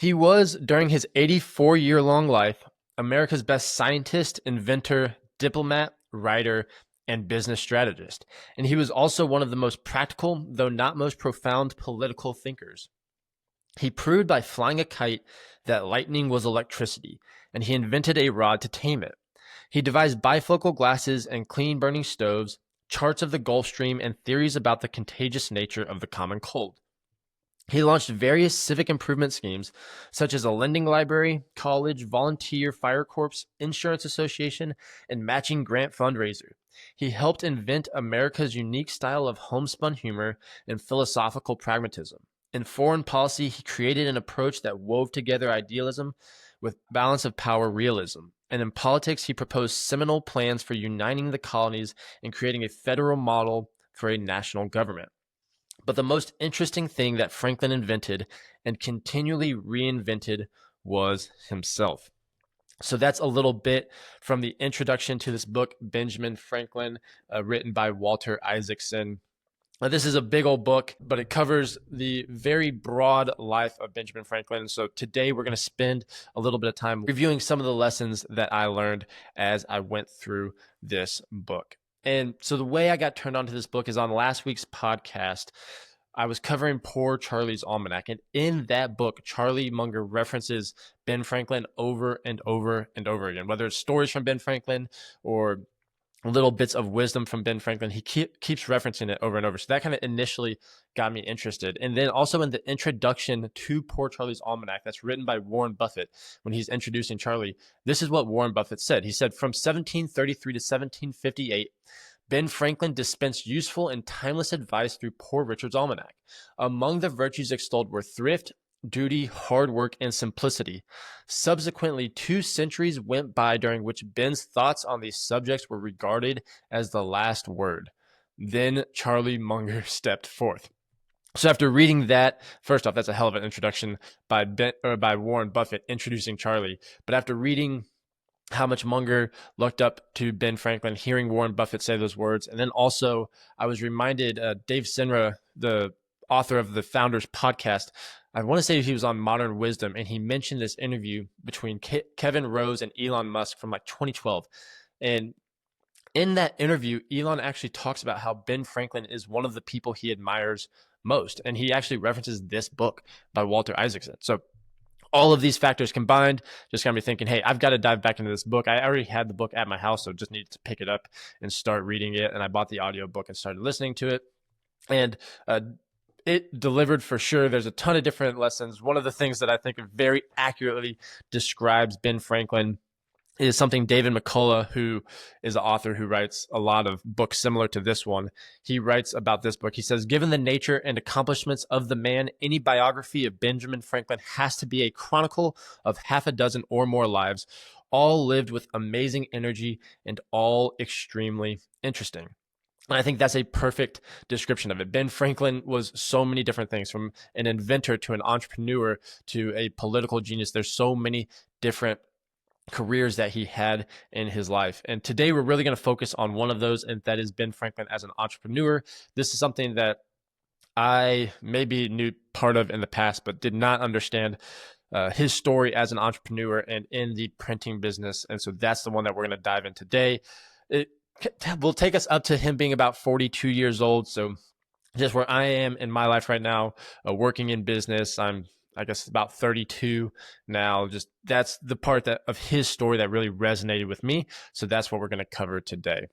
He was, during his 84-year-long life, America's best scientist, inventor, diplomat, writer, and business strategist. And he was also one of the most practical, though not most profound, political thinkers. He proved by flying a kite that lightning was electricity, and he invented a rod to tame it. He devised bifocal glasses and clean burning stoves, charts of the Gulf Stream, and theories about the contagious nature of the common cold. He launched various civic improvement schemes, such as a lending library, college, volunteer fire corps, insurance association, and matching grant fundraiser. He helped invent America's unique style of homespun humor and philosophical pragmatism. In foreign policy, he created an approach that wove together idealism with balance of power realism. And in politics, he proposed seminal plans for uniting the colonies and creating a federal model for a national government. But the most interesting thing that Franklin invented and continually reinvented was himself. So that's a little bit from the introduction to this book, Benjamin Franklin, written by Walter Isaacson. This is a big old book, but it covers the very broad life of Benjamin Franklin. So today we're going to spend a little bit of time reviewing some of the lessons that I learned as I went through this book. And so the way I got turned on to this book is on last week's podcast. I was covering Poor Charlie's Almanac. And in that book, Charlie Munger references Ben Franklin over and over and over again, whether it's stories from Ben Franklin or little bits of wisdom from Ben Franklin. He keeps referencing it over and over. So that kind of initially got me interested. And then also in the introduction to Poor Charlie's Almanac, that's written by Warren Buffett, when he's introducing Charlie, this is what Warren Buffett said. He said, from 1733 to 1758, Ben Franklin dispensed useful and timeless advice through Poor Richard's Almanac. Among the virtues extolled were thrift, duty, hard work, and simplicity. Subsequently, 2 centuries went by during which Ben's thoughts on these subjects were regarded as the last word. Then Charlie Munger stepped forth. So after reading that, first off, that's a hell of an introduction by Warren Buffett introducing Charlie. But after reading how much Munger looked up to Ben Franklin, hearing Warren Buffett say those words, and then also I was reminded, Dave Sinra, the author of the Founders podcast, I want to say he was on Modern Wisdom, and he mentioned this interview between Kevin Rose and Elon Musk from like 2012. And in that interview, Elon actually talks about how Ben Franklin is one of the people he admires most. And he actually references this book by Walter Isaacson. So all of these factors combined just got me thinking, hey, I've got to dive back into this book. I already had the book at my house, so just needed to pick it up and start reading it. And I bought the audiobook and started listening to it. And it delivered for sure. There's a ton of different lessons. One of the things that I think very accurately describes Ben Franklin is something David McCullough, who is an author who writes a lot of books similar to this one. He writes about this book. He says, given the nature and accomplishments of the man, any biography of Benjamin Franklin has to be a chronicle of half a dozen or more lives, all lived with amazing energy and all extremely interesting. And I think that's a perfect description of it. Ben Franklin was so many different things, from an inventor to an entrepreneur to a political genius. There's so many different careers that he had in his life. And today we're really going to focus on one of those, and that is Ben Franklin as an entrepreneur. This is something that I maybe knew part of in the past, but did not understand his story as an entrepreneur and in the printing business. And so that's the one that we're going to dive in today. It will take us up to him being about 42 years old. So just where I am in my life right now, working in business, I guess about 32 now. Just that's the part of his story that really resonated with me. So that's what we're going to cover today.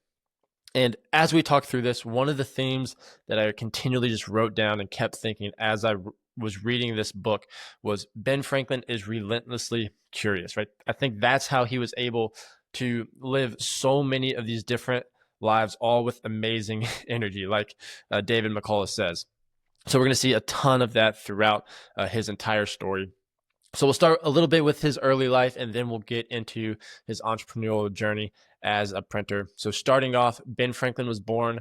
And as we talk through this, one of the themes that I continually just wrote down and kept thinking as I was reading this book was Ben Franklin is relentlessly curious, right? I think that's how he was able to live so many of these different lives, all with amazing energy, like David McCullough says. So we're going to see a ton of that throughout his entire story. So we'll start a little bit with his early life, and then we'll get into his entrepreneurial journey as a printer. So starting off, Ben Franklin was born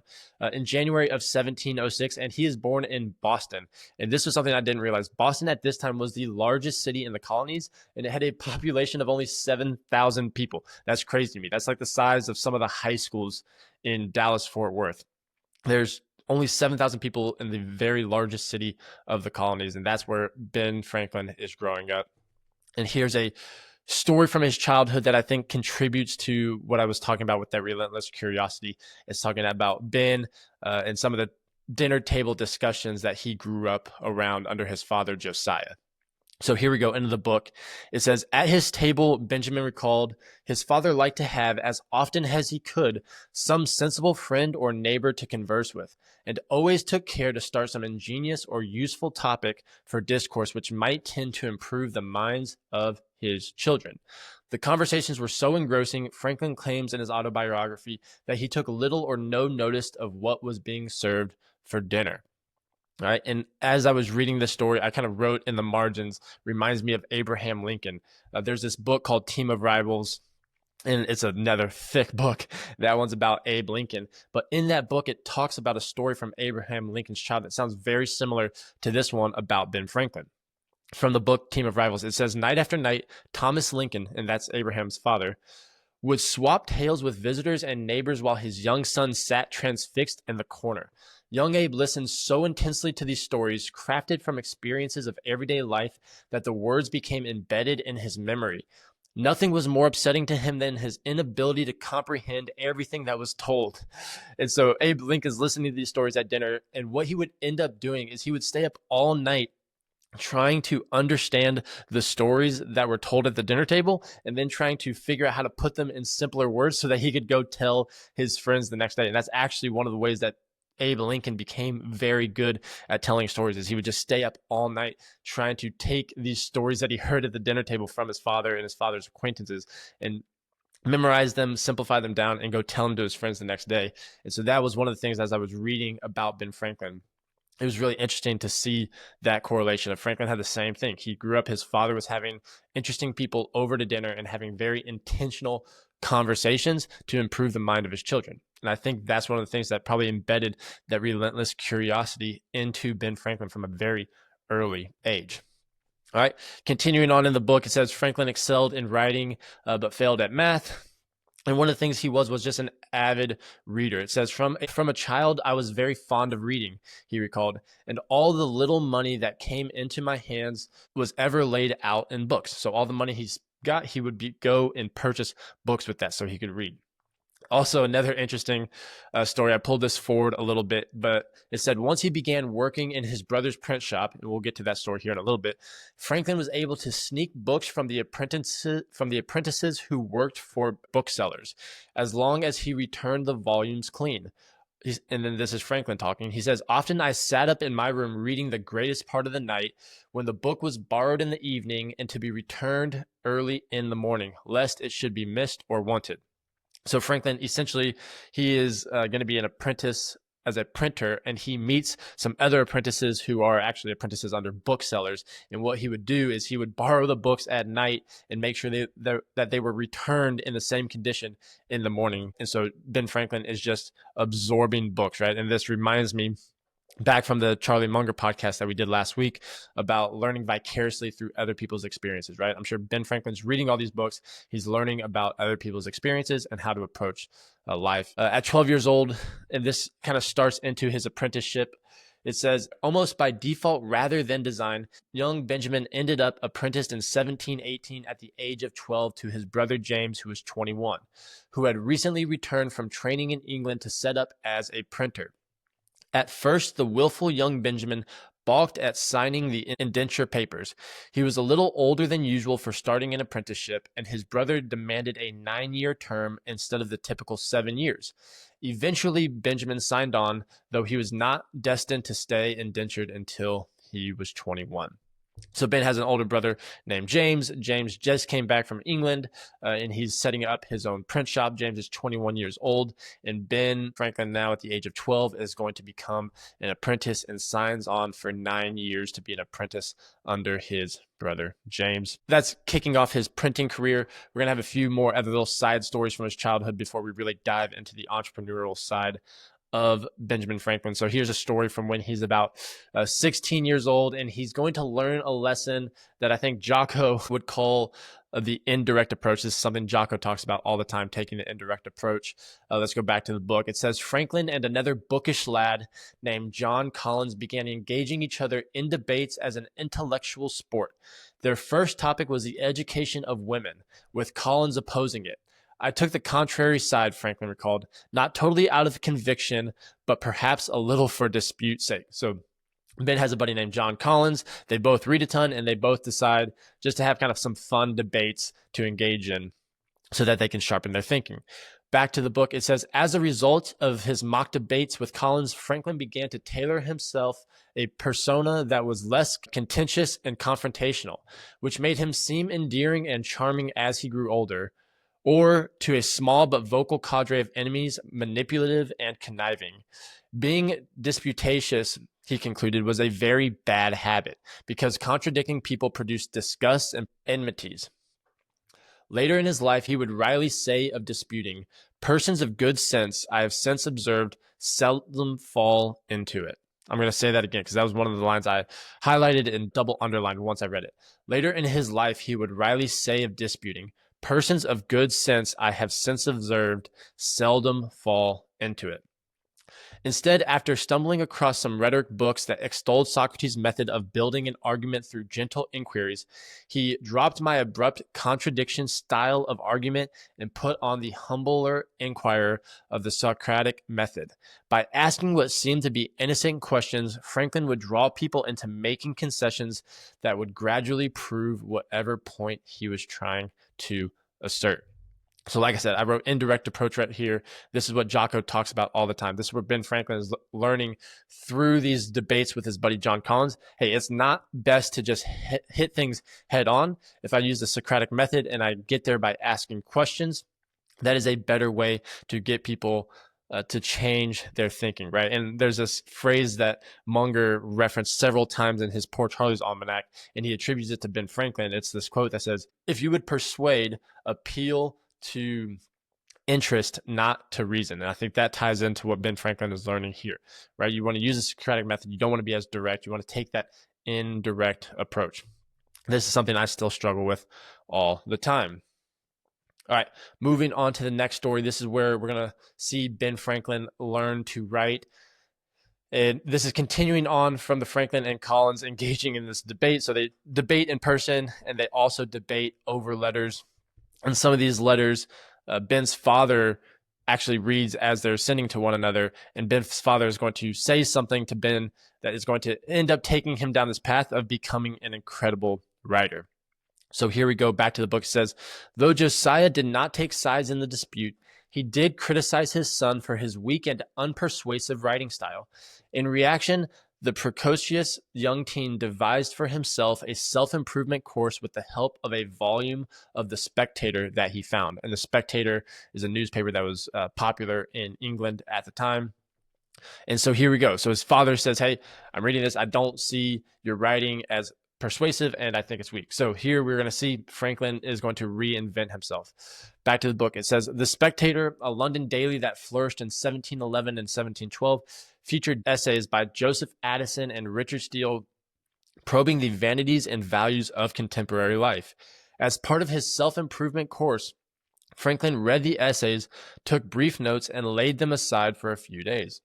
in January of 1706, and he is born in Boston. And this was something I didn't realize. Boston at this time was the largest city in the colonies, and it had a population of only 7,000 people. That's crazy to me. That's like the size of some of the high schools in Dallas-Fort Worth. There's only 7,000 people in the very largest city of the colonies, and that's where Ben Franklin is growing up. And here's a story from his childhood that I think contributes to what I was talking about with that relentless curiosity. It's talking about Ben and some of the dinner table discussions that he grew up around under his father, Josiah. So here we go into the book. It says, at his table, Benjamin recalled, his father liked to have, as often as he could, some sensible friend or neighbor to converse with, and always took care to start some ingenious or useful topic for discourse which might tend to improve the minds of his children. The conversations were so engrossing, Franklin claims in his autobiography, that he took little or no notice of what was being served for dinner. All right. And as I was reading this story, I kind of wrote in the margins, reminds me of Abraham Lincoln. There's this book called Team of Rivals, and it's another thick book. That one's about Abe Lincoln. But in that book, it talks about a story from Abraham Lincoln's child that sounds very similar to this one about Ben Franklin. From the book Team of Rivals, it says, night after night, Thomas Lincoln, and that's Abraham's father, would swap tales with visitors and neighbors while his young son sat transfixed in the corner. Young Abe listened so intensely to these stories, crafted from experiences of everyday life, that the words became embedded in his memory. Nothing was more upsetting to him than his inability to comprehend everything that was told. And so Abe Lincoln's listening to these stories at dinner, and what he would end up doing is he would stay up all night trying to understand the stories that were told at the dinner table, and then trying to figure out how to put them in simpler words so that he could go tell his friends the next day. And that's actually one of the ways that Abe Lincoln became very good at telling stories, is he would just stay up all night trying to take these stories that he heard at the dinner table from his father and his father's acquaintances and memorize them, simplify them down, and go tell them to his friends the next day. And so that was one of the things as I was reading about Ben Franklin. It was really interesting to see that correlation. Of Franklin had the same thing. He grew up, his father was having interesting people over to dinner and having very intentional conversations to improve the mind of his children. And I think that's one of the things that probably embedded that relentless curiosity into Ben Franklin from a very early age. All right, continuing on in the book, it says Franklin excelled in writing, but failed at math. And one of the things he was just an avid reader. It says, from a child, I was very fond of reading, he recalled, and all the little money that came into my hands was ever laid out in books. So all the money he's got, he would go and purchase books with that so he could read. Also, another interesting story, I pulled this forward a little bit, but it said once he began working in his brother's print shop, and we'll get to that story here in a little bit, Franklin was able to sneak books from the apprentices who worked for booksellers, as long as he returned the volumes clean. And then this is Franklin talking. He says, often I sat up in my room reading the greatest part of the night when the book was borrowed in the evening and to be returned early in the morning, lest it should be missed or wanted. So Franklin, essentially, he is going to be an apprentice as a printer, and he meets some other apprentices who are actually apprentices under booksellers. And what he would do is he would borrow the books at night and make sure that they were returned in the same condition in the morning. And so Ben Franklin is just absorbing books, right? And this reminds me back from the Charlie Munger podcast that we did last week about learning vicariously through other people's experiences, right? I'm sure Ben Franklin's reading all these books. He's learning about other people's experiences and how to approach life. At 12 years old, and this kind of starts into his apprenticeship, it says, almost by default rather than design, young Benjamin ended up apprenticed in 1718 at the age of 12 to his brother James, who was 21, who had recently returned from training in England to set up as a printer. At first, the willful young Benjamin balked at signing the indenture papers. He was a little older than usual for starting an apprenticeship, and his brother demanded a 9-year term instead of the typical 7 years. Eventually, Benjamin signed on, though he was not destined to stay indentured until he was 21. So Ben has an older brother named James. James just came back from England, and he's setting up his own print shop. James is 21 years old, and Ben Franklin, now at the age of 12, is going to become an apprentice and signs on for 9 years to be an apprentice under his brother James. That's kicking off his printing career. We're going to have a few more other little side stories from his childhood before we really dive into the entrepreneurial side of Benjamin Franklin. So here's a story from when he's about 16 years old, and he's going to learn a lesson that I think Jocko would call the indirect approach. This is something Jocko talks about all the time, taking the indirect approach. Let's go back to the book. It says, Franklin and another bookish lad named John Collins began engaging each other in debates as an intellectual sport. Their first topic was the education of women, with Collins opposing it. I took the contrary side, Franklin recalled, not totally out of conviction, but perhaps a little for dispute's sake. So Ben has a buddy named John Collins. They both read a ton, and they both decide just to have kind of some fun debates to engage in so that they can sharpen their thinking. Back to the book, it says, as a result of his mock debates with Collins, Franklin began to tailor himself a persona that was less contentious and confrontational, which made him seem endearing and charming as he grew older, or to a small but vocal cadre of enemies, manipulative and conniving. Being disputatious, he concluded, was a very bad habit because contradicting people produced disgust and enmities. Later in his life, he would wryly say of disputing, persons of good sense, I have since observed, seldom fall into it. I'm going to say that again because that was one of the lines I highlighted and double underlined once I read it. Later in his life, he would wryly say of disputing, persons of good sense, I have since observed, seldom fall into it. Instead, after stumbling across some rhetoric books that extolled Socrates' method of building an argument through gentle inquiries, he dropped my abrupt contradiction style of argument and put on the humbler inquirer of the Socratic method. By asking what seemed to be innocent questions, Franklin would draw people into making concessions that would gradually prove whatever point he was trying to assert. So like I said, I wrote indirect approach right here. This is what Jocko talks about all the time. This is what Ben Franklin is learning through these debates with his buddy John Collins. Hey, it's not best to just hit things head on. If I use the Socratic method and I get there by asking questions, that is a better way to get people to change their thinking, right? And there's this phrase that Munger referenced several times in his Poor Charlie's Almanac, and he attributes it to Ben Franklin. It's this quote that says, if you would persuade, appeal to interest, not to reason. And I think that ties into what Ben Franklin is learning here, right? You want to use the Socratic method. You don't want to be as direct. You want to take that indirect approach. This is something I still struggle with all the time. All right, moving on to the next story. This is where we're going to see Ben Franklin learn to write. And this is continuing on from the Franklin and Collins engaging in this debate. So they debate in person and they also debate over letters. And some of these letters, Ben's father actually reads as they're sending to one another. And Ben's father is going to say something to Ben that is going to end up taking him down this path of becoming an incredible writer. So here we go back to the book. It says, though Josiah did not take sides in the dispute, he did criticize his son for his weak and unpersuasive writing style. In reaction, the precocious young teen devised for himself a self-improvement course with the help of a volume of The Spectator that he found. And The Spectator is a newspaper that was popular in England at the time. And so here we go. So his father says, hey, I'm reading this. I don't see your writing as persuasive, and I think it's weak. So here we're going to see Franklin is going to reinvent himself. Back to the book. It says, The Spectator, a London daily that flourished in 1711 and 1712, featured essays by Joseph Addison and Richard Steele probing the vanities and values of contemporary life. As part of his self-improvement course, Franklin read the essays, took brief notes, and laid them aside for a few days.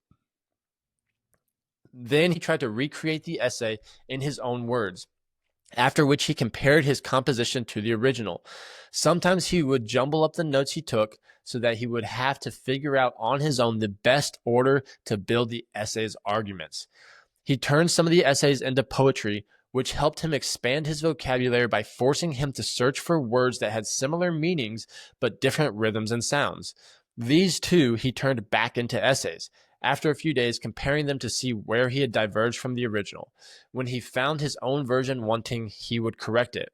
Then he tried to recreate the essay in his own words, after which he compared his composition to the original. Sometimes he would jumble up the notes he took so that he would have to figure out on his own the best order to build the essay's arguments. He turned some of the essays into poetry, which helped him expand his vocabulary by forcing him to search for words that had similar meanings but different rhythms and sounds. These too he turned back into essays, after a few days comparing them to see where he had diverged from the original. When he found his own version wanting, he would correct it.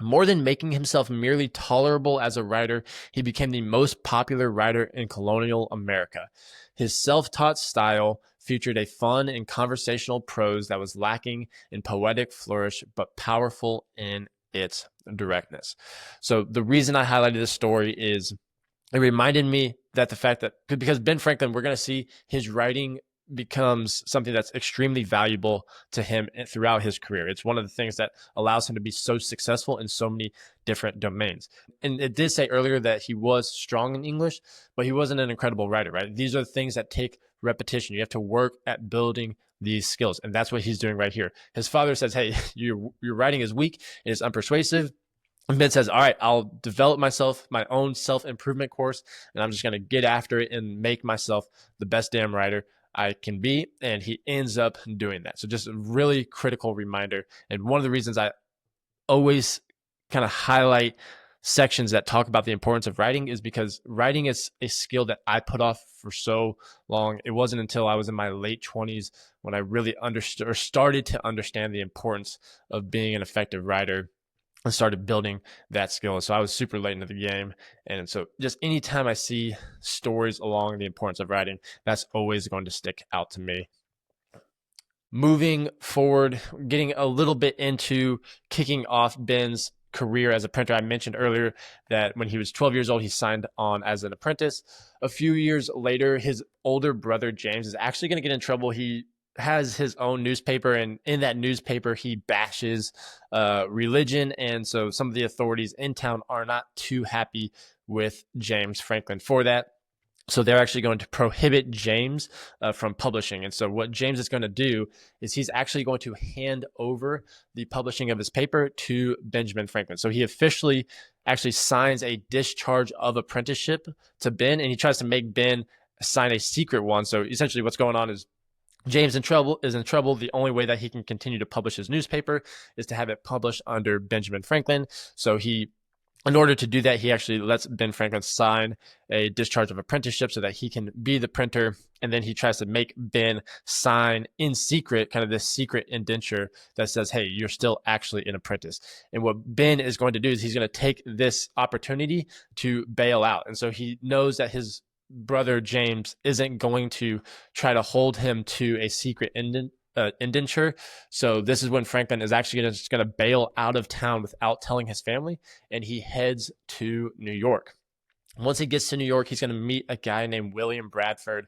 More than making himself merely tolerable as a writer, he became the most popular writer in colonial America. His self-taught style featured a fun and conversational prose that was lacking in poetic flourish, but powerful in its directness. So the reason I highlighted this story is it reminded me that the fact that, because Ben Franklin, we're going to see his writing becomes something that's extremely valuable to him throughout his career. It's one of the things that allows him to be so successful in so many different domains. And it did say earlier that he was strong in English, but he wasn't an incredible writer, right? These are things that take repetition. You have to work at building these skills. And that's what he's doing right here. His father says, hey, your writing is weak, it is unpersuasive. And Ben says, all right, I'll develop my own self-improvement course, and I'm just going to get after it and make myself the best damn writer I can be. And he ends up doing that. So just a really critical reminder. And one of the reasons I always kind of highlight sections that talk about the importance of writing is because writing is a skill that I put off for so long. It wasn't until I was in my late 20s when I really understood or started to understand the importance of being an effective writer and started building that skill. So I was super late into the game. And so just anytime I see stories along the importance of writing, that's always going to stick out to me. Moving forward, getting a little bit into kicking off Ben's career as a printer. I mentioned earlier that when he was 12 years old, he signed on as an apprentice. A few years later, his older brother, James, is actually going to get in trouble. He has his own newspaper, and in that newspaper he bashes religion, and so some of the authorities in town are not too happy with James Franklin for that. So they're actually going to prohibit James from publishing. And so what James is going to do is he's actually going to hand over the publishing of his paper to Benjamin Franklin. So he officially actually signs a discharge of apprenticeship to Ben, and he tries to make Ben sign a secret one. So essentially what's going on is James is in trouble. The only way that he can continue to publish his newspaper is to have it published under Benjamin Franklin. So in order to do that, he actually lets Ben Franklin sign a discharge of apprenticeship so that he can be the printer. And then he tries to make Ben sign in secret, kind of this secret indenture that says, hey, you're still actually an apprentice. And what Ben is going to do is he's going to take this opportunity to bail out. And so he knows that his brother James isn't going to try to hold him to a secret indenture. So this is when Franklin is actually just going to bail out of town without telling his family, and he heads to New York. Once he gets to New York, he's going to meet a guy named William Bradford.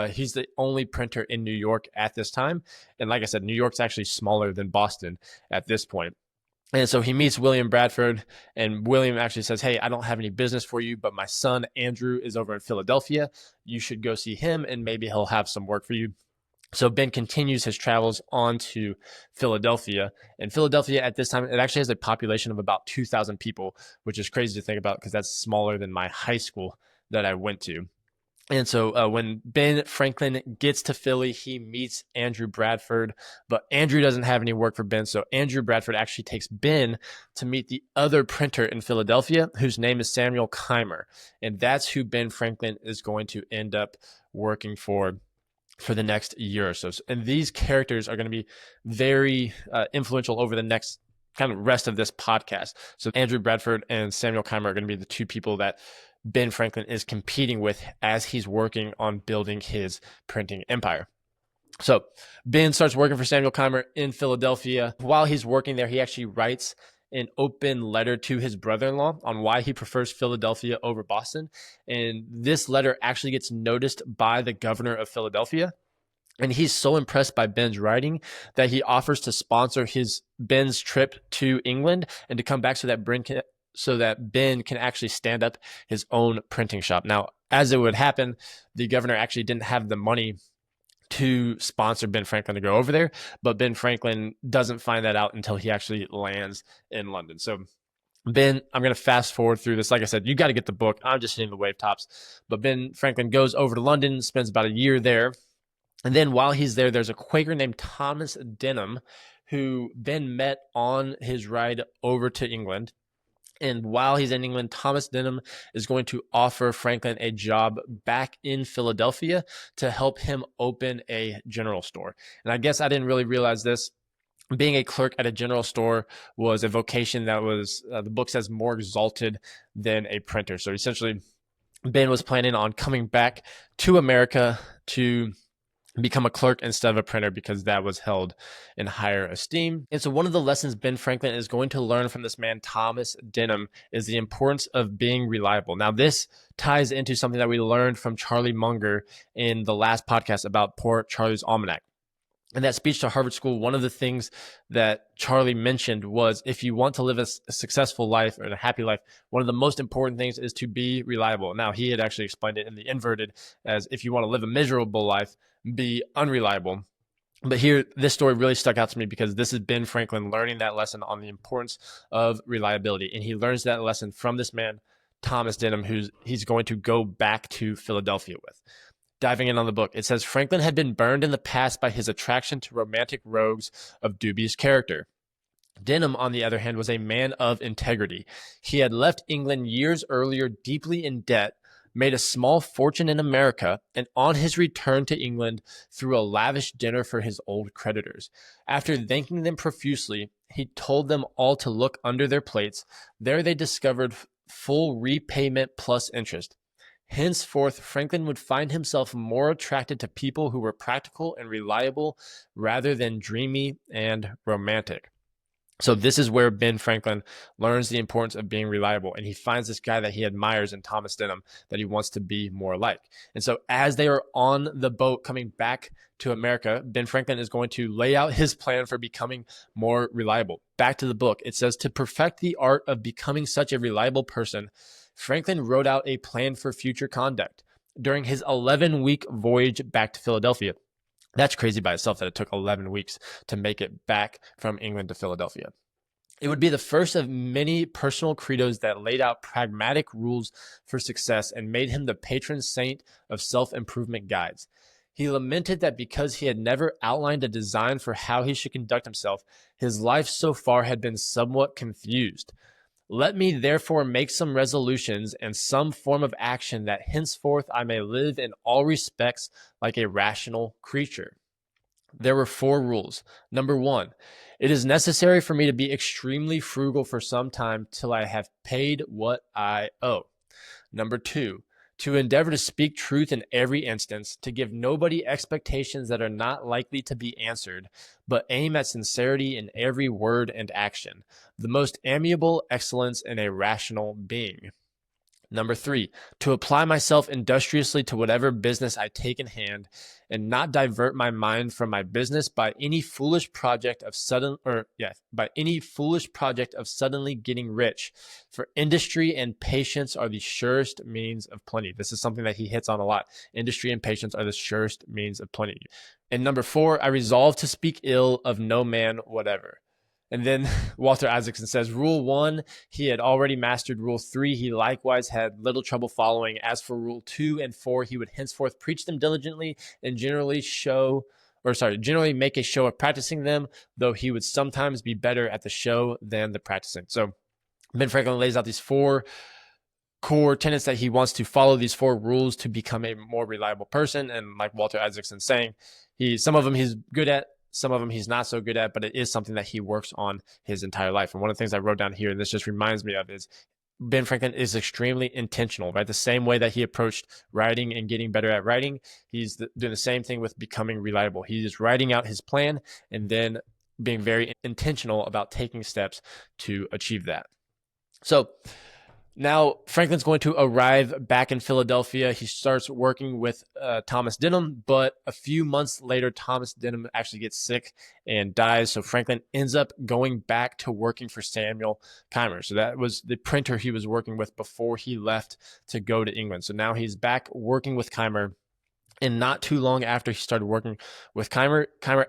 He's the only printer in New York at this time. And like I said, New York's actually smaller than Boston at this point. And so he meets William Bradford, and William actually says, hey, I don't have any business for you, but my son, Andrew, is over in Philadelphia. You should go see him, and maybe he'll have some work for you. So Ben continues his travels on to Philadelphia. And Philadelphia at this time, it actually has a population of about 2,000 people, which is crazy to think about because that's smaller than my high school that I went to. And so when Ben Franklin gets to Philly, he meets Andrew Bradford, but Andrew doesn't have any work for Ben. So Andrew Bradford actually takes Ben to meet the other printer in Philadelphia, whose name is Samuel Keimer. And that's who Ben Franklin is going to end up working for the next year or so. And these characters are going to be very influential over the next kind of rest of this podcast. So Andrew Bradford and Samuel Keimer are going to be the two people that Ben Franklin is competing with as he's working on building his printing empire. So Ben starts working for Samuel Keimer in Philadelphia. While he's working there, he actually writes an open letter to his brother-in-law on why he prefers Philadelphia over Boston. And this letter actually gets noticed by the governor of Philadelphia. And he's so impressed by Ben's writing that he offers to sponsor Ben's trip to England and to come back so that Ben can actually stand up his own printing shop. Now, as it would happen, the governor actually didn't have the money to sponsor Ben Franklin to go over there, but Ben Franklin doesn't find that out until he actually lands in London. So Ben, I'm going to fast forward through this. Like I said, you got to get the book. I'm just hitting the wave tops. But Ben Franklin goes over to London, spends about a year there. And then while he's there, there's a Quaker named Thomas Denham who Ben met on his ride over to England. And while he's in England, Thomas Denham is going to offer Franklin a job back in Philadelphia to help him open a general store. And I guess I didn't really realize this. Being a clerk at a general store was a vocation that was, the book says, more exalted than a printer. So essentially, Ben was planning on coming back to America to become a clerk instead of a printer because that was held in higher esteem. And so one of the lessons Ben Franklin is going to learn from this man, Thomas Denham, is the importance of being reliable. Now, this ties into something that we learned from Charlie Munger in the last podcast about Poor Charlie's Almanac. In that speech to Harvard School, one of the things that Charlie mentioned was if you want to live a successful life or a happy life, one of the most important things is to be reliable. Now, he had actually explained it in the inverted as if you want to live a miserable life, be unreliable. But here, this story really stuck out to me because this is Ben Franklin learning that lesson on the importance of reliability. And he learns that lesson from this man, Thomas Denham, who he's going to go back to Philadelphia with. Diving in on the book, it says Franklin had been burned in the past by his attraction to romantic rogues of dubious character. Denham, on the other hand, was a man of integrity. He had left England years earlier deeply in debt, made a small fortune in America, and on his return to England threw a lavish dinner for his old creditors. After thanking them profusely, he told them all to look under their plates. There they discovered full repayment plus interest. Henceforth, Franklin would find himself more attracted to people who were practical and reliable rather than dreamy and romantic. So this is where Ben Franklin learns the importance of being reliable, and he finds this guy that he admires in Thomas Denham that he wants to be more like. And so as they are on the boat coming back to America, Ben Franklin is going to lay out his plan for becoming more reliable. Back to the book, it says, to perfect the art of becoming such a reliable person, Franklin wrote out a plan for future conduct during his 11-week voyage back to Philadelphia. That's crazy by itself that it took 11 weeks to make it back from England to Philadelphia. It would be the first of many personal credos that laid out pragmatic rules for success and made him the patron saint of self-improvement guides. He lamented that because he had never outlined a design for how he should conduct himself, his life so far had been somewhat confused. Let me therefore make some resolutions and some form of action that henceforth I may live in all respects like a rational creature. There were 4 rules. Number 1, it is necessary for me to be extremely frugal for some time till I have paid what I owe. Number 2, to endeavor to speak truth in every instance, to give nobody expectations that are not likely to be answered, but aim at sincerity in every word and action, the most amiable excellence in a rational being. Number 3, to apply myself industriously to whatever business I take in hand and not divert my mind from my business by any foolish project of suddenly getting rich. For industry and patience are the surest means of plenty. This is something that he hits on a lot. Industry and patience are the surest means of plenty. And number 4, I resolve to speak ill of no man whatever. And then Walter Isaacson says, Rule 1, he had already mastered. Rule 3, he likewise had little trouble following. As for Rule 2 and 4, he would henceforth preach them diligently and generally make a show of practicing them, though he would sometimes be better at the show than the practicing. So Ben Franklin lays out these 4 core tenets that he wants to follow, these 4 rules to become a more reliable person. And like Walter Isaacson saying, some of them he's good at, some of them he's not so good at, but it is something that he works on his entire life. And one of the things I wrote down here, and this just reminds me of, is Ben Franklin is extremely intentional, right? The same way that he approached writing and getting better at writing, he's doing the same thing with becoming reliable. He is writing out his plan and then being very intentional about taking steps to achieve that. So now Franklin's going to arrive back in Philadelphia. He starts working with Thomas Denham, but a few months later, Thomas Denham actually gets sick and dies. So Franklin ends up going back to working for Samuel Keimer. So that was the printer he was working with before he left to go to England. So now he's back working with Keimer. And not too long after he started working with Keimer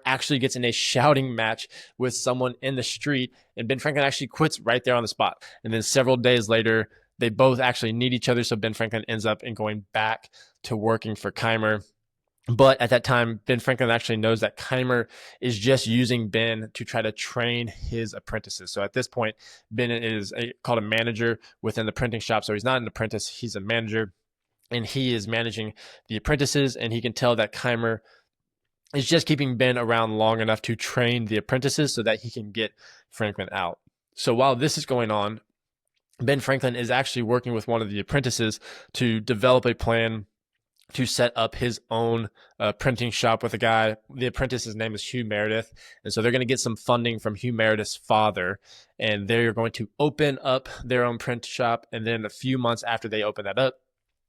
actually gets in a shouting match with someone in the street, and Ben Franklin actually quits right there on the spot. And then several days later, they both actually need each other, so Ben Franklin ends up going back to working for Keimer. But at that time, Ben Franklin actually knows that Keimer is just using Ben to try to train his apprentices. So at this point, Ben is called a manager within the printing shop. So he's not an apprentice, he's a manager. And he is managing the apprentices, and he can tell that Keimer is just keeping Ben around long enough to train the apprentices so that he can get Franklin out. So while this is going on, Ben Franklin is actually working with one of the apprentices to develop a plan to set up his own printing shop with a guy. The apprentice's name is Hugh Meredith. And so they're going to get some funding from Hugh Meredith's father, and they're going to open up their own print shop. And then a few months after they open that up,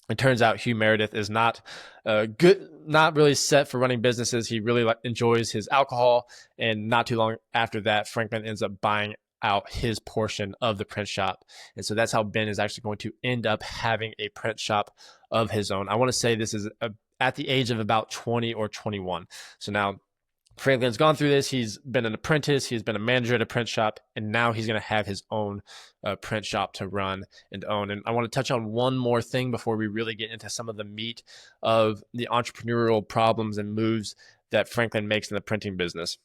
it turns out Hugh Meredith is not not really set for running businesses. He really enjoys his alcohol. And not too long after that, Franklin ends up buying out his portion of the print shop. And so that's how Ben is actually going to end up having a print shop of his own. I want to say this is at the age of about 20 or 21. So now Franklin's gone through this. He's been an apprentice. He's been a manager at a print shop, and now he's going to have his own print shop to run and own. And I want to touch on one more thing before we really get into some of the meat of the entrepreneurial problems and moves that Franklin makes in the printing business.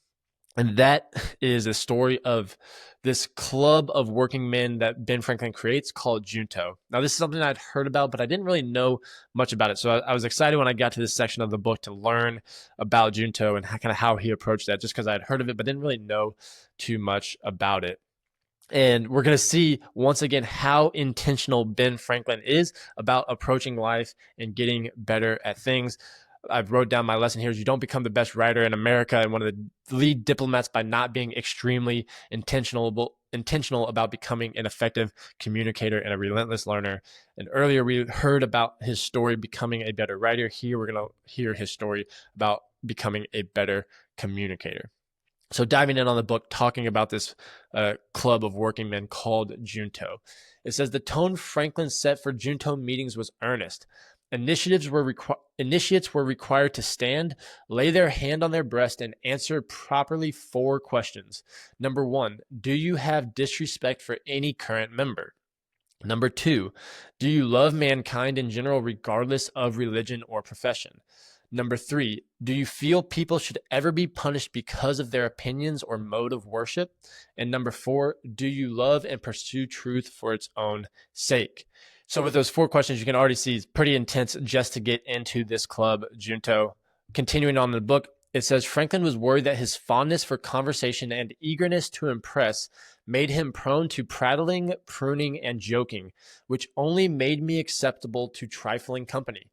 And that is a story of this club of working men that Ben Franklin creates called Junto. Now, this is something I'd heard about, but I didn't really know much about it. So I was excited when I got to this section of the book to learn about Junto and kind of how he approached that, just because I had heard of it, but didn't really know too much about it. And we're going to see once again how intentional Ben Franklin is about approaching life and getting better at things. I've wrote down my lesson here is you don't become the best writer in America and one of the lead diplomats by not being extremely intentional about becoming an effective communicator and a relentless learner. And earlier we heard about his story becoming a better writer. Here we're going to hear his story about becoming a better communicator. So diving in on the book, talking about this club of working men called Junto. It says the tone Franklin set for Junto meetings was earnest. Initiates were required to stand, lay their hand on their breast, and answer properly 4 questions. Number 1, do you have disrespect for any current member? Number 2, do you love mankind in general regardless of religion or profession? Number 3, do you feel people should ever be punished because of their opinions or mode of worship? And number 4, do you love and pursue truth for its own sake? So with those 4 questions, you can already see it's pretty intense just to get into this club, Junto. Continuing on in the book, it says Franklin was worried that his fondness for conversation and eagerness to impress made him prone to prattling, pruning, and joking, which only made me acceptable to trifling company.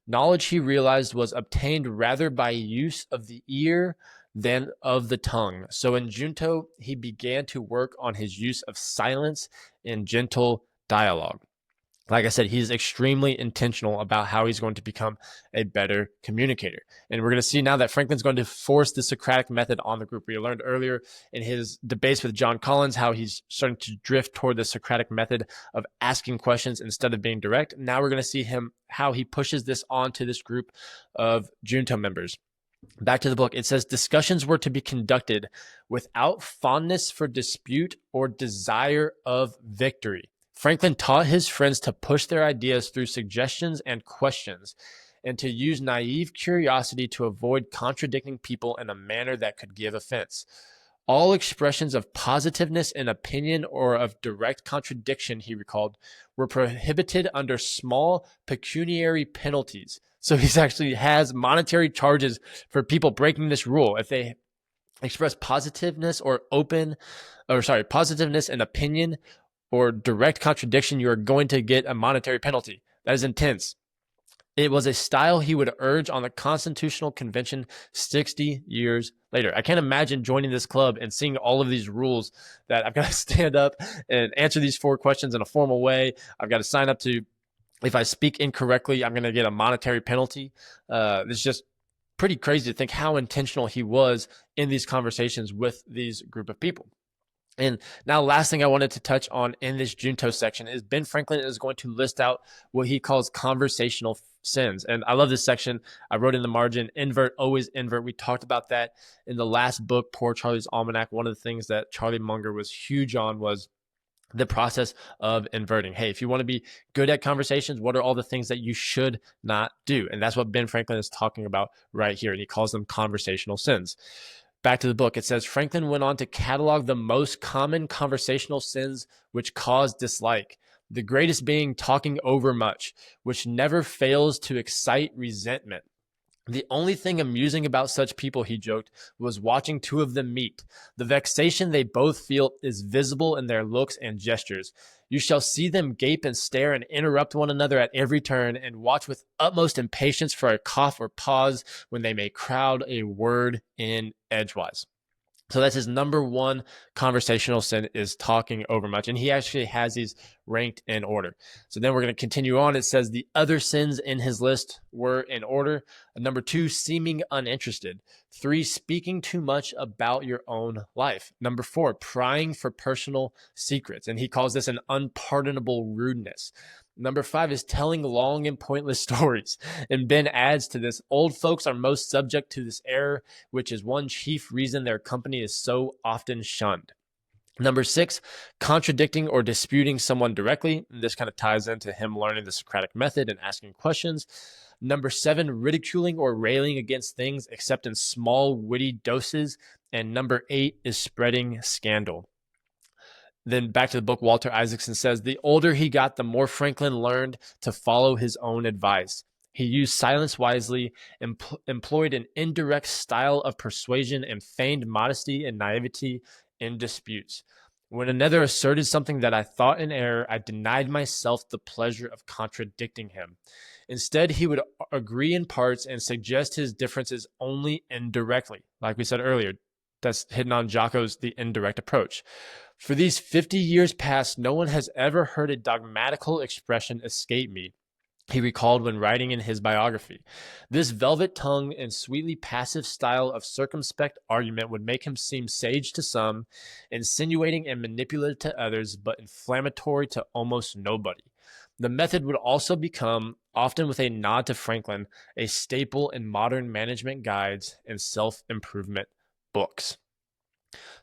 Knowledge, he realized, was obtained rather by use of the ear than of the tongue. So in Junto, he began to work on his use of silence and gentle dialogue. Like I said, he's extremely intentional about how he's going to become a better communicator. And we're going to see now that Franklin's going to force the Socratic method on the group. We learned earlier in his debates with John Collins how he's starting to drift toward the Socratic method of asking questions instead of being direct. Now we're going to see how he pushes this onto this group of Junto members. Back to the book, it says discussions were to be conducted without fondness for dispute or desire of victory. Franklin taught his friends to push their ideas through suggestions and questions, and to use naive curiosity to avoid contradicting people in a manner that could give offense. All expressions of positiveness in opinion or of direct contradiction, he recalled, were prohibited under small pecuniary penalties. So he actually has monetary charges for people breaking this rule. If they express positiveness in opinion or direct contradiction, you are going to get a monetary penalty. That is intense. It was a style he would urge on the Constitutional Convention 60 years later. I can't imagine joining this club and seeing all of these rules that I've got to stand up and answer these 4 questions in a formal way. I've got to sign up to, if I speak incorrectly, I'm going to get a monetary penalty. It's just pretty crazy to think how intentional he was in these conversations with these group of people. And now, last thing I wanted to touch on in this Junto section is Ben Franklin is going to list out what he calls conversational sins. And I love this section. I wrote in the margin, invert, always invert. We talked about that in the last book, Poor Charlie's Almanac. One of the things that Charlie Munger was huge on was the process of inverting. Hey, if you want to be good at conversations, what are all the things that you should not do? And that's what Ben Franklin is talking about right here. And he calls them conversational sins. Back to the book, it says Franklin went on to catalog the most common conversational sins which cause dislike, the greatest being talking over much, which never fails to excite resentment. The only thing amusing about such people, he joked, was watching two of them meet. The vexation they both feel is visible in their looks and gestures. You shall see them gape and stare and interrupt one another at every turn, and watch with utmost impatience for a cough or pause when they may crowd a word in edgewise. So that's his number one conversational sin, is talking over much. And he actually has these ranked in order. So then we're going to continue on. It says the other sins in his list were in order. Number 2, seeming uninterested. 3, speaking too much about your own life. Number 4, prying for personal secrets. And he calls this an unpardonable rudeness. Number 5 is telling long and pointless stories. And Ben adds to this, old folks are most subject to this error, which is one chief reason their company is so often shunned. Number 6, contradicting or disputing someone directly. This kind of ties into him learning the Socratic method and asking questions. Number 7, ridiculing or railing against things except in small, witty doses. And number 8 is spreading scandal. Then back to the book, Walter Isaacson says, the older he got, the more Franklin learned to follow his own advice. He used silence wisely, employed an indirect style of persuasion, and feigned modesty and naivety in disputes. When another asserted something that I thought in error, I denied myself the pleasure of contradicting him. Instead, he would agree in parts and suggest his differences only indirectly. Like we said earlier, that's hidden on Jocko's The Indirect Approach. For these 50 years past, no one has ever heard a dogmatical expression escape me, he recalled when writing in his biography. This velvet tongue and sweetly passive style of circumspect argument would make him seem sage to some, insinuating and manipulative to others, but inflammatory to almost nobody. The method would also become, often with a nod to Franklin, a staple in modern management guides and self-improvement books.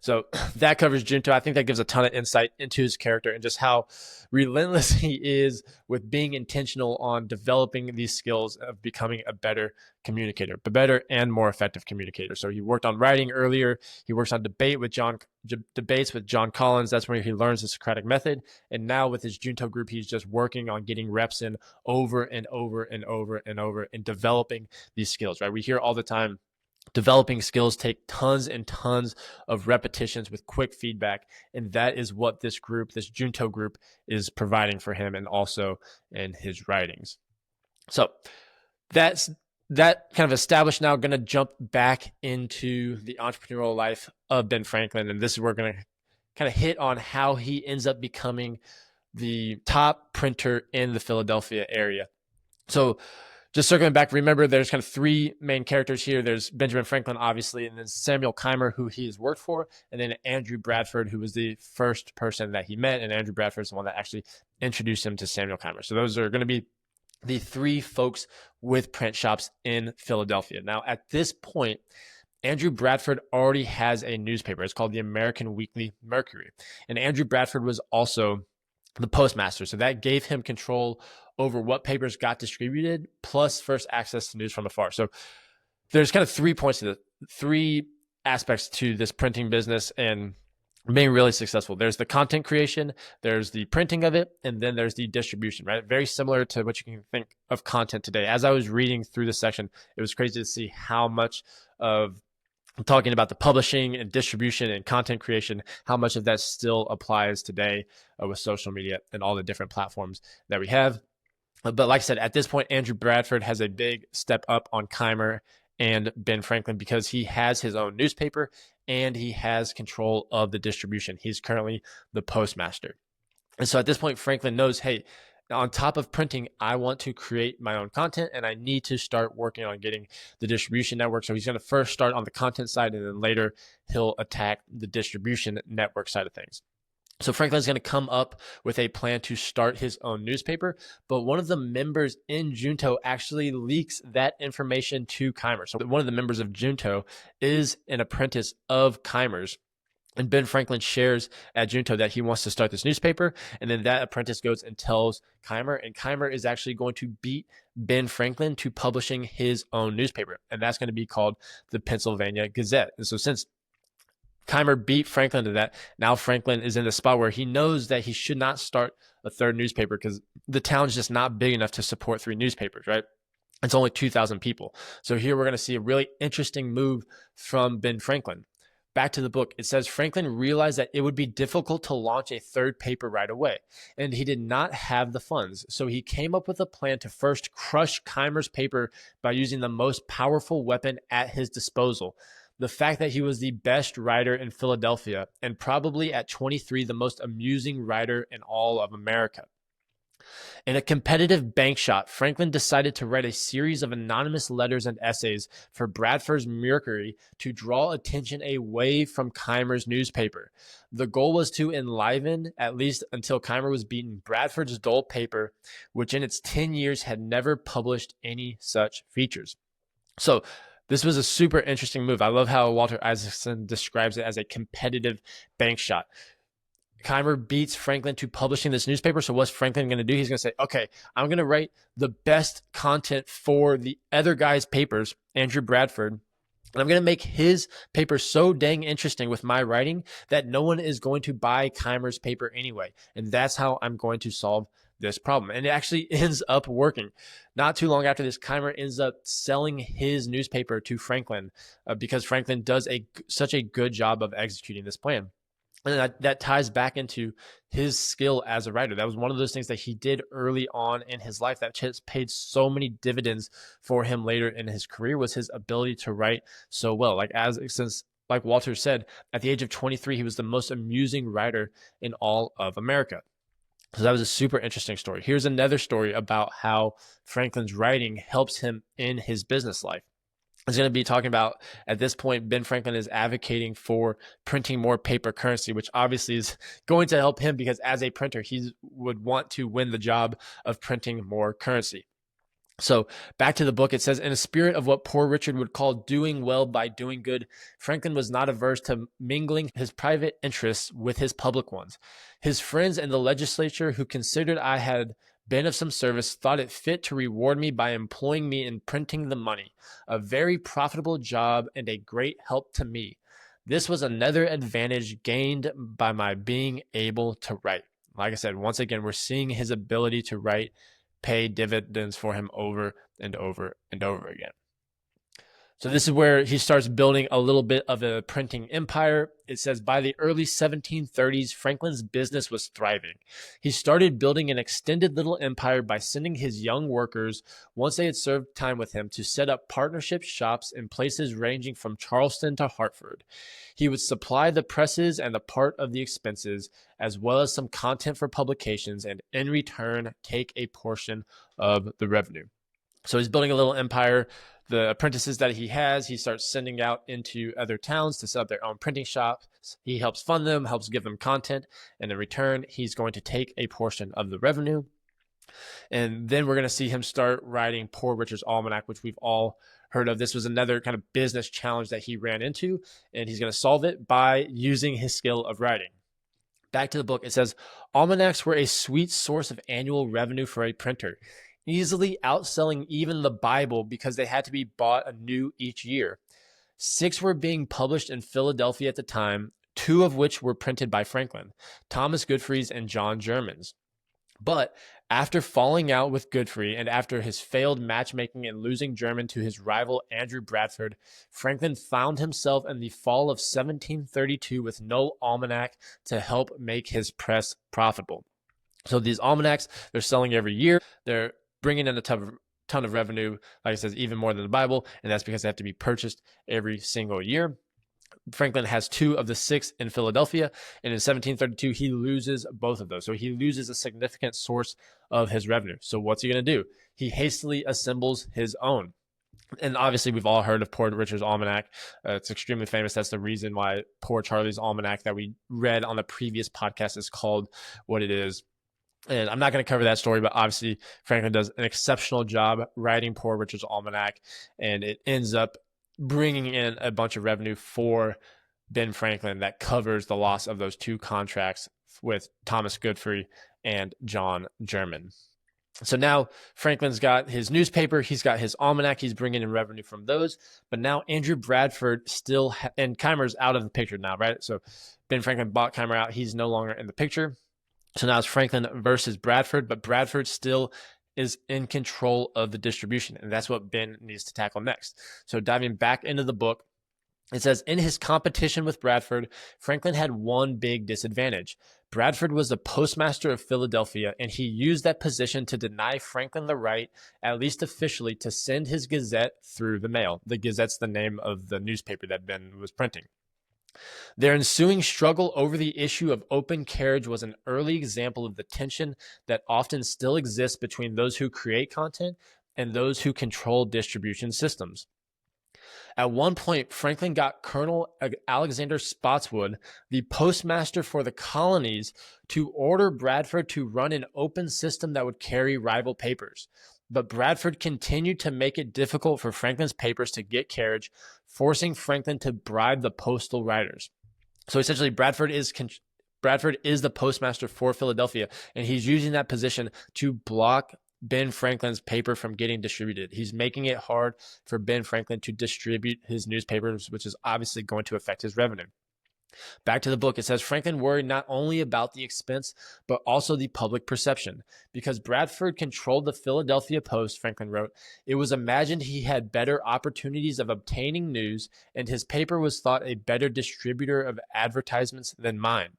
So that covers Junto. I think that gives a ton of insight into his character and just how relentless he is with being intentional on developing these skills of becoming a better communicator, but better and more effective communicator. So he worked on writing earlier. He works on debates with John Collins. That's where he learns the Socratic method. And now with his Junto group, he's just working on getting reps in over and over and over and over and developing these skills, right? We hear all the time, developing skills take tons and tons of repetitions with quick feedback. And that is what this group, this Junto group, is providing for him and also in his writings. So that's that kind of established. Now going to jump back into the entrepreneurial life of Ben Franklin. And this is where we're going to kind of hit on how he ends up becoming the top printer in the Philadelphia area. So just circling back, remember there's kind of three main characters here. There's Benjamin Franklin, obviously, and then Samuel Keimer, who he has worked for, and then Andrew Bradford, who was the first person that he met, and Andrew Bradford is the one that actually introduced him to Samuel Keimer. So those are going to be the three folks with print shops in Philadelphia. Now, at this point, Andrew Bradford already has a newspaper. It's called the American Weekly Mercury. And Andrew Bradford was also the postmaster. So that gave him control over what papers got distributed, plus first access to news from afar. So there's kind of 3 points to this, 3 aspects to this printing business and being really successful. There's the content creation, there's the printing of it, and then there's the distribution, right? Very similar to what you can think of content today. As I was reading through this section, it was crazy to see how much of talking about the publishing and distribution and content creation, how much of that still applies today with social media and all the different platforms that we have. But like I said, at this point, Andrew Bradford has a big step up on Keimer and Ben Franklin because he has his own newspaper and he has control of the distribution. He's currently the postmaster. And so at this point, Franklin knows, hey, on top of printing, I want to create my own content and I need to start working on getting the distribution network. So he's going to first start on the content side and then later he'll attack the distribution network side of things. So Franklin's going to come up with a plan to start his own newspaper, but one of the members in Junto actually leaks that information to Keimer. So one of the members of Junto is an apprentice of Keimer's. And Ben Franklin shares at Junto that he wants to start this newspaper. And then that apprentice goes and tells Keimer. And Keimer is actually going to beat Ben Franklin to publishing his own newspaper. And that's going to be called the Pennsylvania Gazette. And so since Keimer beat Franklin to that, now Franklin is in the spot where he knows that he should not start a third newspaper because the town's just not big enough to support 3 newspapers, right? It's only 2,000 people. So here we're going to see a really interesting move from Ben Franklin. Back to the book, it says Franklin realized that it would be difficult to launch a third paper right away, and he did not have the funds. So he came up with a plan to first crush Keimer's paper by using the most powerful weapon at his disposal. The fact that he was the best writer in Philadelphia, and probably at 23, the most amusing writer in all of America. In a competitive bank shot, Franklin decided to write a series of anonymous letters and essays for Bradford's Mercury to draw attention away from Keimer's newspaper. The goal was to enliven, at least until Keimer was beaten, Bradford's dull paper, which in its 10 years had never published any such features. So this was a super interesting move. I love how Walter Isaacson describes it as a competitive bank shot. Keimer beats Franklin to publishing this newspaper. So what's Franklin going to do? He's going to say, okay, I'm going to write the best content for the other guy's papers, Andrew Bradford, and I'm going to make his paper so dang interesting with my writing that no one is going to buy Keimer's paper anyway. And that's how I'm going to solve this problem. And it actually ends up working. Not too long after this, Keimer ends up selling his newspaper to Franklin because Franklin does such a good job of executing this plan. And that ties back into his skill as a writer. That was one of those things that he did early on in his life that just paid so many dividends for him later in his career, was his ability to write so well. Like Walter said, at the age of 23, he was the most amusing writer in all of America. So that was a super interesting story. Here's another story about how Franklin's writing helps him in his business life. Is going to be talking about, at this point, Ben Franklin is advocating for printing more paper currency, which obviously is going to help him because as a printer, he would want to win the job of printing more currency. So back to the book, it says, in a spirit of what Poor Richard would call doing well by doing good, Franklin was not averse to mingling his private interests with his public ones. His friends in the legislature, who considered I had been of some service, thought it fit to reward me by employing me in printing the money, a very profitable job and a great help to me. This was another advantage gained by my being able to write. Like I said, once again, we're seeing his ability to write pay dividends for him over and over and over again. So this is where he starts building a little bit of a printing empire. It says by the early 1730s, Franklin's business was thriving. He started building an extended little empire by sending his young workers, once they had served time with him, to set up partnership shops in places ranging from Charleston to Hartford. He would supply the presses and a part of the expenses, as well as some content for publications, and in return, take a portion of the revenue. So he's building a little empire. The apprentices that he has, he starts sending out into other towns to set up their own printing shops. He helps fund them, helps give them content, and in return, he's going to take a portion of the revenue. And then we're going to see him start writing Poor Richard's Almanac, which we've all heard of. This was another kind of business challenge that he ran into, and he's going to solve it by using his skill of writing. Back to the book, it says, almanacs were a sweet source of annual revenue for a printer, easily outselling even the Bible because they had to be bought anew each year. 6 were being published in Philadelphia at the time, 2 of which were printed by Franklin, Thomas Godfrey's and John German's. But after falling out with Godfrey and after his failed matchmaking and losing German to his rival Andrew Bradford, Franklin found himself in the fall of 1732 with no almanac to help make his press profitable. So these almanacs, they're selling every year. They're bringing in a ton of revenue, like I said, even more than the Bible, and that's because they have to be purchased every single year. Franklin has 2 of the 6 in Philadelphia, and in 1732, he loses both of those. So he loses a significant source of his revenue. So what's he going to do? He hastily assembles his own. And obviously, we've all heard of Poor Richard's Almanac. It's extremely famous. That's the reason why Poor Charlie's Almanac that we read on the previous podcast is called what it is. And I'm not going to cover that story, but obviously Franklin does an exceptional job writing Poor Richard's Almanac, and it ends up bringing in a bunch of revenue for Ben Franklin that covers the loss of those 2 contracts with Thomas Godfrey and John German. So now Franklin's got his newspaper, he's got his almanac, he's bringing in revenue from those, but now Andrew Bradford and Keimer's out of the picture now, right? So Ben Franklin bought Keimer out, he's no longer in the picture. So now it's Franklin versus Bradford, but Bradford still is in control of the distribution. And that's what Ben needs to tackle next. So diving back into the book, it says, in his competition with Bradford, Franklin had one big disadvantage. Bradford was the postmaster of Philadelphia, and he used that position to deny Franklin the right, at least officially, to send his Gazette through the mail. The Gazette's the name of the newspaper that Ben was printing. Their ensuing struggle over the issue of open carriage was an early example of the tension that often still exists between those who create content and those who control distribution systems. At one point, Franklin got Colonel Alexander Spotswood, the postmaster for the colonies, to order Bradford to run an open system that would carry rival papers. But Bradford continued to make it difficult for Franklin's papers to get carriage, forcing Franklin to bribe the postal writers. So essentially, Bradford is the postmaster for Philadelphia, and he's using that position to block Ben Franklin's paper from getting distributed. He's making it hard for Ben Franklin to distribute his newspapers, which is obviously going to affect his revenue. Back to the book, it says Franklin worried not only about the expense, but also the public perception. Because Bradford controlled the Philadelphia Post, Franklin wrote, it was imagined he had better opportunities of obtaining news, and his paper was thought a better distributor of advertisements than mine.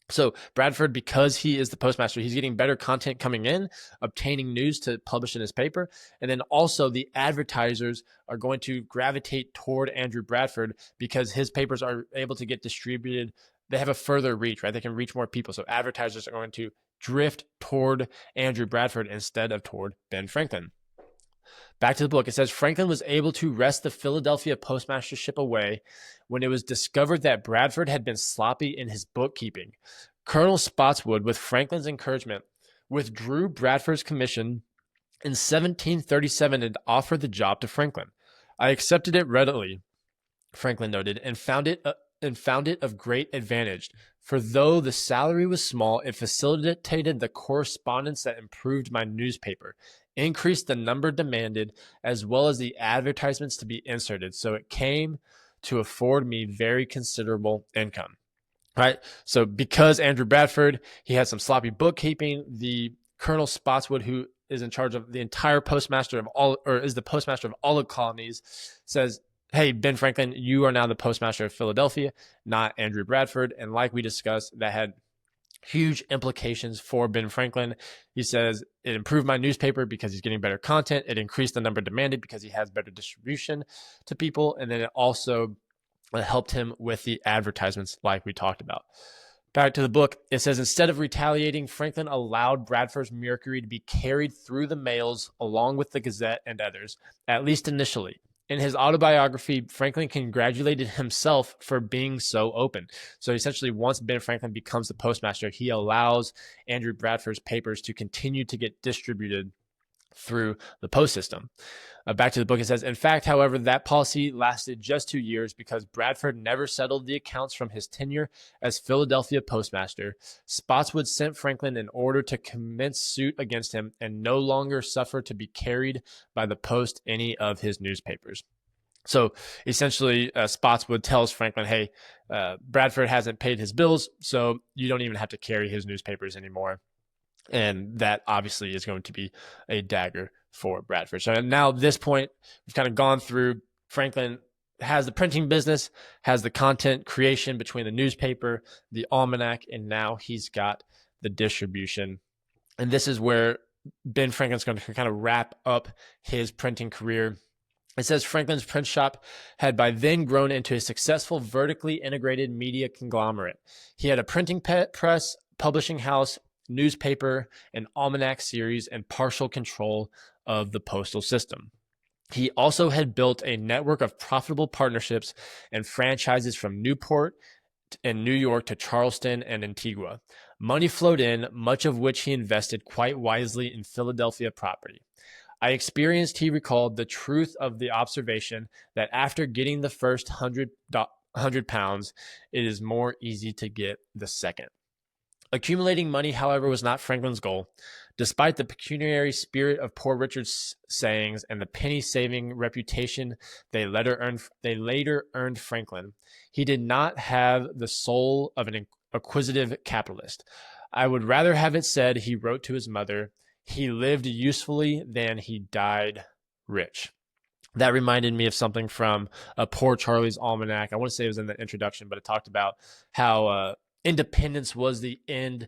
So Bradford, because he is the postmaster, he's getting better content coming in, obtaining news to publish in his paper. And then also the advertisers are going to gravitate toward Andrew Bradford because his papers are able to get distributed. They have a further reach, right? They can reach more people. So advertisers are going to drift toward Andrew Bradford instead of toward Ben Franklin. Back to the book, it says Franklin was able to wrest the Philadelphia postmastership away when it was discovered that Bradford had been sloppy in his bookkeeping. Colonel Spotswood, with Franklin's encouragement, withdrew Bradford's commission in 1737 and offered the job to Franklin. I accepted it readily, Franklin noted, and found it of great advantage. For though the salary was small, it facilitated the correspondence that improved my newspaper, increased the number demanded, as well as the advertisements to be inserted. So it came to afford me very considerable income. Right. So because Andrew Bradford, he had some sloppy bookkeeping, the Colonel Spotswood, who is in charge of the entire postmaster of all, or is the postmaster of all the colonies, says, hey, Ben Franklin, you are now the postmaster of Philadelphia, not Andrew Bradford. And like we discussed, that had huge implications for Ben Franklin. He says it improved my newspaper because he's getting better content. It increased the number demanded because he has better distribution to people. And then it also helped him with the advertisements like we talked about. Back to the book, it says instead of retaliating, Franklin allowed Bradford's Mercury to be carried through the mails along with the Gazette and others, at least initially. In his autobiography, Franklin congratulated himself for being so open. So essentially, once Ben Franklin becomes the postmaster, he allows Andrew Bradford's papers to continue to get distributed through the post system. Back to the book, it says, in fact, however, that policy lasted just 2 years because Bradford never settled the accounts from his tenure as Philadelphia postmaster. Spotswood sent Franklin an order to commence suit against him and no longer suffer to be carried by the post any of his newspapers. So essentially, Spotswood tells Franklin, hey, Bradford hasn't paid his bills, so you don't even have to carry his newspapers anymore. And that obviously is going to be a dagger for Bradford. So now at this point, we've kind of gone through Franklin has the printing business, has the content creation between the newspaper, the almanac, and now he's got the distribution. And this is where Ben Franklin's going to kind of wrap up his printing career. It says Franklin's print shop had by then grown into a successful vertically integrated media conglomerate. He had a printing press, publishing house, newspaper, an almanac series, and partial control of the postal system. He also had built a network of profitable partnerships and franchises from Newport and New York to Charleston and Antigua. Money flowed in, much of which he invested quite wisely in Philadelphia property. I experienced, he recalled, the truth of the observation that after getting the first 100 pounds, it is more easy to get the second. Accumulating money, however, was not Franklin's goal. Despite the pecuniary spirit of Poor Richard's sayings and the penny-saving reputation they later earned Franklin, he did not have the soul of an acquisitive capitalist. I would rather have it said, he wrote to his mother, He lived usefully than he died rich. That reminded me of something from Poor Charlie's Almanac. I want to say it was in the introduction, but it talked about how independence was the end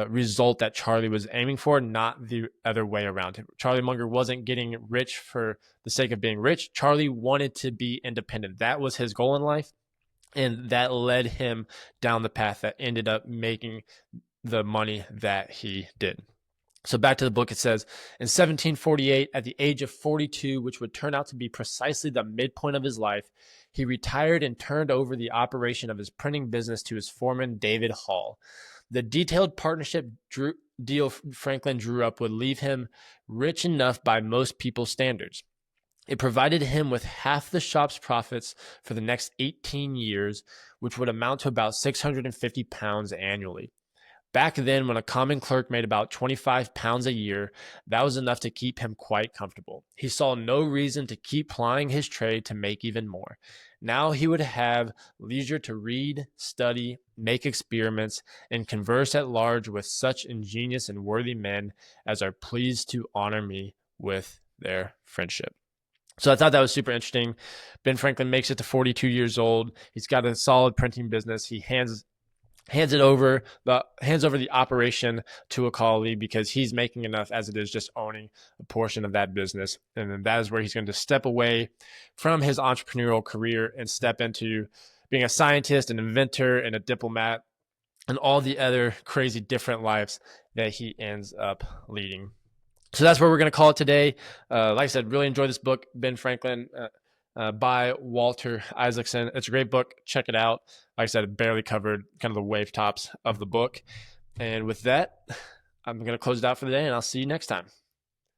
result that Charlie was aiming for, not the other way around. Charlie Munger wasn't getting rich for the sake of being rich. Charlie wanted to be independent. That was his goal in life. And that led him down the path that ended up making the money that he did. So back to the book, it says, in 1748, at the age of 42, which would turn out to be precisely the midpoint of his life, he retired and turned over the operation of his printing business to his foreman, David Hall. The detailed partnership deal Franklin drew up would leave him rich enough by most people's standards. It provided him with half the shop's profits for the next 18 years, which would amount to about 650 pounds annually. Back then, when a common clerk made about 25 pounds a year, that was enough to keep him quite comfortable. He saw no reason to keep plying his trade to make even more. Now he would have leisure to read, study, make experiments, and converse at large with such ingenious and worthy men as are pleased to honor me with their friendship. So I thought that was super interesting. Ben Franklin makes it to 42 years old. He's got a solid printing business. He hands over the operation to a colleague because he's making enough as it is just owning a portion of that business. And then that is where he's going to step away from his entrepreneurial career and step into being a scientist, an inventor, and a diplomat, and all the other crazy different lives that he ends up leading. So that's where we're going to call it today. Like I said, really enjoy this book, Ben Franklin, by Walter Isaacson. It's a great book. Check it out. Like I said, it barely covered kind of the wave tops of the book. And with that, I'm going to close it out for the day, and I'll see you next time.